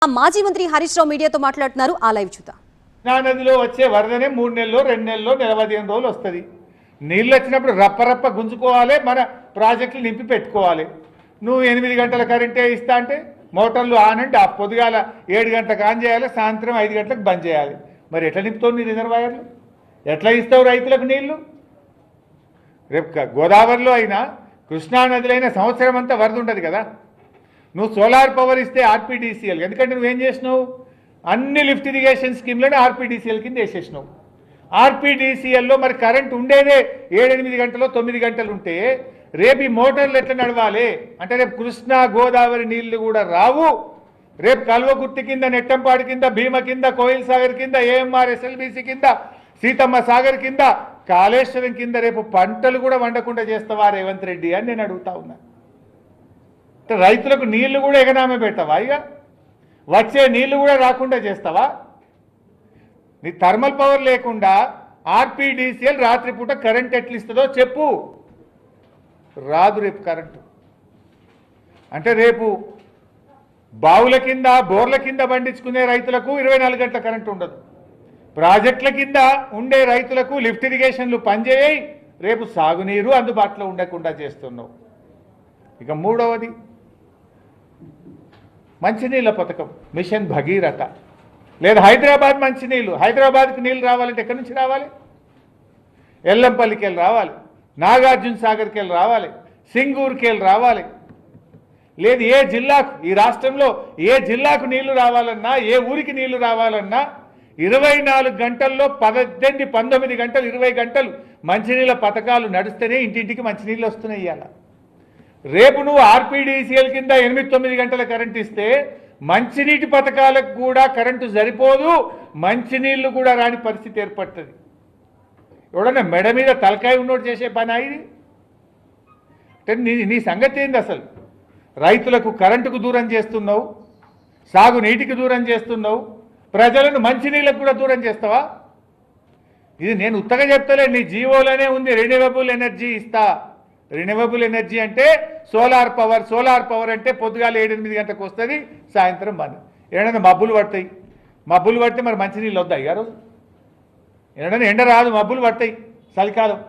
మాజీ మంత్రి హరీష్ రావు మీడియాతో మాట్లాడుతున్నారు. ఆ లైవ్ చూద్దాం. నదిలో వచ్చే వరదనే 3 నెలల్లో 2 నెలల్లో 15 రోజులు వస్తుంది. నీళ్ళు వచ్చినప్పుడు రప్ప గుంజుకోవాలి, మన ప్రాజెక్టులు నింపి పెట్టుకోవాలి. నువ్వు 8 గంటల కరెంటే ఇస్తా అంటే మోటార్లు ఆన్ అండ్ ఆఫ్, పొద్దుగాల 7 గంటలకు ఆన్ చేయాలి, సాయంత్రం 5 గంటలకు బంద్ చేయాలి. మరి ఎట్లా నింపుతావు నీ రిజర్వాయర్లు? ఎట్లా ఇస్తావు రైతులకు నీళ్లు? రేపు గోదావరిలో అయినా కృష్ణా నదిలో అయినా సంవత్సరం అంతా వరద ఉంటుంది కదా. నువ్వు సోలార్ పవర్ ఇస్తే ఆర్పీడీసీఎల్, ఎందుకంటే నువ్వేం చేసినావు, అన్ని లిఫ్ట్ ఇరిగేషన్ స్కీమ్లను ఆర్పీడీసీఎల్ కింద వేసేసినావు. ఆర్పీడీసీఎల్లో మరి కరెంట్ ఉండేదే 7-8 గంటలు 9 గంటలు ఉంటే రేపు ఈ మోటార్లు ఎట్లా నడవాలి అంటే రేపు కృష్ణా గోదావరి నీళ్లు కూడా రావు. రేపు కల్వకుర్తి కింద, నెట్టంపాడు కింద, భీమ కింద, కోయిల్ సాగర్ కింద, ఏఎంఆర్ ఎస్ఎల్బీసీ కింద, సీతమ్మ సాగర్ కింద, కాళేశ్వరం కింద రేపు పంటలు కూడా వండకుండా చేస్తావా రేవంత్ రెడ్డి అని నేను అడుగుతా ఉన్నా. రైతులకు నీళ్లు కూడా ఎగనామే పెట్టవా? ఇక వచ్చే నీళ్లు కూడా రాకుండా చేస్తావా? నీ థర్మల్ పవర్ లేకుండా ఆర్పీడీసీఎల్ రాత్రిపూట కరెంట్ ఎట్లా ఇస్తుందో చెప్పు. రాదు రేపు కరెంటు. అంటే రేపు బావుల కింద, బోర్ల కింద పండించుకునే రైతులకు 24 గంటల కరెంటు ఉండదు. ప్రాజెక్టుల కింద ఉండే రైతులకు లిఫ్ట్ ఇరిగేషన్లు పనిచేయి, రేపు సాగునీరు అందుబాటులో ఉండకుండా చేస్తున్నావు. ఇక మూడవది మంచినీళ్ళ పథకం, మిషన్ భగీరథ. లేదా హైదరాబాద్ మంచినీళ్ళు, హైదరాబాద్కి నీళ్ళు రావాలంటే ఎక్కడి నుంచి రావాలి? ఎల్లంపల్లికి వెళ్ళి రావాలి, నాగార్జున సాగర్కి వెళ్ళి రావాలి, సింగూరుకి వెళ్ళి రావాలి. లేదు ఏ జిల్లాకు, ఈ రాష్ట్రంలో ఏ జిల్లాకు నీళ్లు రావాలన్నా, ఏ ఊరికి నీళ్లు రావాలన్నా 24 గంటల్లో 18, 19 గంటలు, 20 గంటలు మంచినీళ్ళ పథకాలు నడుస్తేనే ఇంటింటికి మంచినీళ్ళు వస్తున్నాయి. ఇవాళ రేపు నువ్వు ఆర్పీడీసీఎల్ కింద 8-9 గంటల కరెంట్ ఇస్తే మంచినీటి పథకాలకు కూడా కరెంటు సరిపోదు, మంచినీళ్లు కూడా రాని పరిస్థితి ఏర్పడుతుంది. ఎవడన్నా మెడ మీద తలకాయ ఉన్నోడు చేసే పని ఇది? అంటే నీ సంగతి ఏంది అసలు? రైతులకు కరెంటుకు దూరం చేస్తున్నావు, సాగునీటికి దూరం చేస్తున్నావు, ప్రజలను మంచినీళ్ళకు కూడా దూరం చేస్తావా? ఇది నేను ఉత్తగా చెప్తలే, నీ జీవోలోనే ఉంది రెన్యూవబుల్ ఎనర్జీ ఇస్తా. రెన్యూవబుల్ ఎనర్జీ అంటే సోలార్ పవర్. సోలార్ పవర్ అంటే పొద్దుగాల 7-8 గంటలకు వస్తుంది, సాయంత్రం బంద్. ఏడైనా మబ్బులు పడతాయి, మబ్బులు పడితే మరి మంచినీళ్ళు వద్దాయి ఆ రోజు. ఏడైనా ఎండ రాదు, మబ్బులు పడతాయి చలికాలం,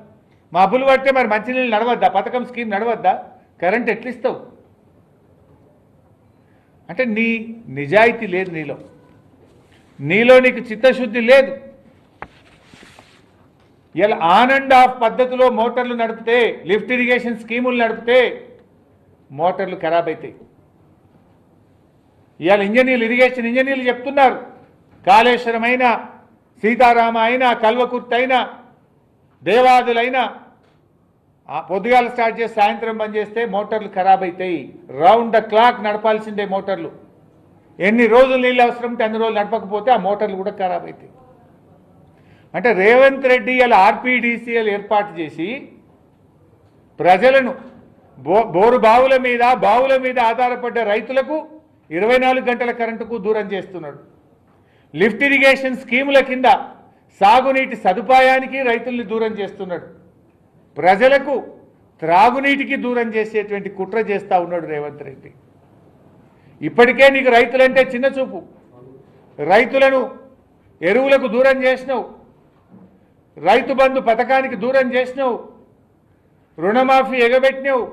మబ్బులు పడితే మరి మంచినీళ్ళు నడవద్దా? పథకం స్కీమ్ నడవద్దా? కరెంట్ ఎట్లా ఇస్తావు? అంటే నీ నిజాయితీ లేదు, నీలో నీకు చిత్తశుద్ధి లేదు. ఇలా ఆన్ అండ్ ఆఫ్ పద్ధతిలో మోటార్లు నడిపితే, లిఫ్ట్ ఇరిగేషన్ స్కీములు నడిపితే మోటార్లు ఖరాబ్ అవుతాయి. ఇవాళ ఇంజనీర్లు, ఇరిగేషన్ ఇంజనీర్లు చెప్తున్నారు, కాళేశ్వరం అయినా, సీతారామ అయినా, కల్వకుర్తి అయినా, దేవాదులైనా పొద్దుగాల స్టార్ట్ చేసి సాయంత్రం బంద్ చేస్తే మోటార్లు ఖరాబ్ అవుతాయి. రౌండ్ ద క్లాక్ నడపాల్సిందే మోటార్లు. ఎన్ని రోజులు నీళ్ళు అవసరం ఉంటే అన్ని రోజులు నడపకపోతే ఆ మోటార్లు కూడా ఖరాబ్ అవుతాయి. అంటే రేవంత్ రెడ్డి ఇలా ఆర్పీడీసీఎల్ ఏర్పాటు చేసి ప్రజలను బోరు బావుల మీద ఆధారపడ్డ రైతులకు 24 గంటల కరెంటుకు దూరం చేస్తున్నాడు. లిఫ్ట్ ఇరిగేషన్ స్కీముల కింద సాగునీటి సదుపాయానికి రైతుల్ని దూరం చేస్తున్నాడు. ప్రజలకు త్రాగునీటికి దూరం చేసేటువంటి కుట్ర చేస్తూ ఉన్నాడు రేవంత్ రెడ్డి. ఇప్పటికే నీకు రైతులంటే చిన్న చూపు. రైతులను ఎరువులకు దూరం చేసినావు, రైతు బంధు పథకానికి దూరం చేసినావు, రుణమాఫీ ఎగబెట్టినావు,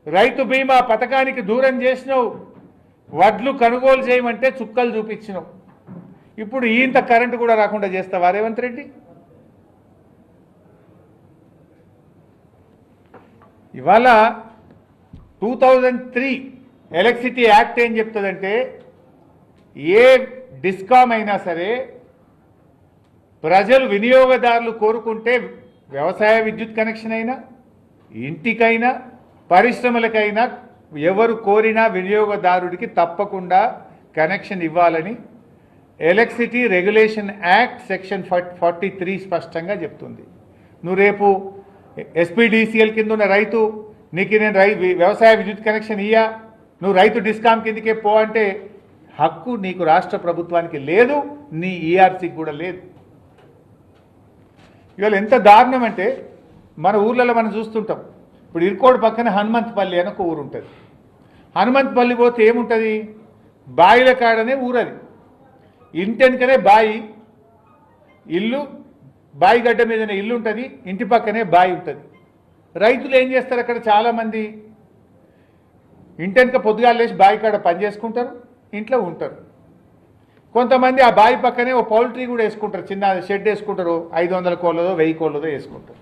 రైతు బీమా పథకానికి దూరం చేసినావు, వడ్లు కొనుగోలు చేయమంటే చుక్కలు చూపించినావు. ఇప్పుడు ఇంత కరెంటు కూడా రాకుండా చేస్తావా రేవంత్ రెడ్డి? ఇవాళ 2003 ఎలక్ట్రిసిటీ యాక్ట్ ఏం చెప్తుందంటే, ఏ డిస్కామ్ అయినా సరే ప్రజలు, వినియోగదారులు కోరుకుంటే వ్యవసాయ విద్యుత్ కనెక్షన్ అయినా, ఇంటికైనా, పరిశ్రమలకైనా ఎవరు కోరినా వినియోగదారుడికి తప్పకుండా కనెక్షన్ ఇవ్వాలని ఎలక్ట్రిసిటీ రెగ్యులేషన్ యాక్ట్ సెక్షన్ 43 స్పష్టంగా చెప్తుంది. నువ్వు రేపు ఎస్పీడీసీఎల్ కింద ఉన్న రైతు, నీకు నేను వ్యవసాయ విద్యుత్ కనెక్షన్ ఇయ్యా, నువ్వు రైతు డిస్కామ్ కిందకే పో అంటే హక్కు నీకు రాష్ట్ర ప్రభుత్వానికి లేదు, నీ ఈఆర్సీకి కూడా లేదు. ఇవాళ ఎంత దారుణం అంటే, మన ఊర్లలో మనం చూస్తుంటాం. ఇప్పుడు ఇరుకోడు పక్కన హనుమంతపల్లి అని ఒక ఊరు ఉంటుంది. హనుమంతపల్లి పోతే ఏముంటుంది? బాయిల కాడనే ఊరది, ఇంటెనకనే బాయి, ఇల్లు బాయి గడ్డ మీదనే ఇల్లు ఉంటుంది, ఇంటి పక్కనే బాయి ఉంటుంది. రైతులు ఏం చేస్తారు, అక్కడ చాలామంది ఇంటెనక పొద్దుగాలు లేచి బాయి కాడ పని చేసుకుంటారు, ఇంట్లో ఉంటారు. కొంతమంది ఆ బావి పక్కనే ఓ పౌల్ట్రీ కూడా వేసుకుంటారు, చిన్న షెడ్ వేసుకుంటారు, 500 కోళ్ళదో 1000 కోళ్ళదో వేసుకుంటారు.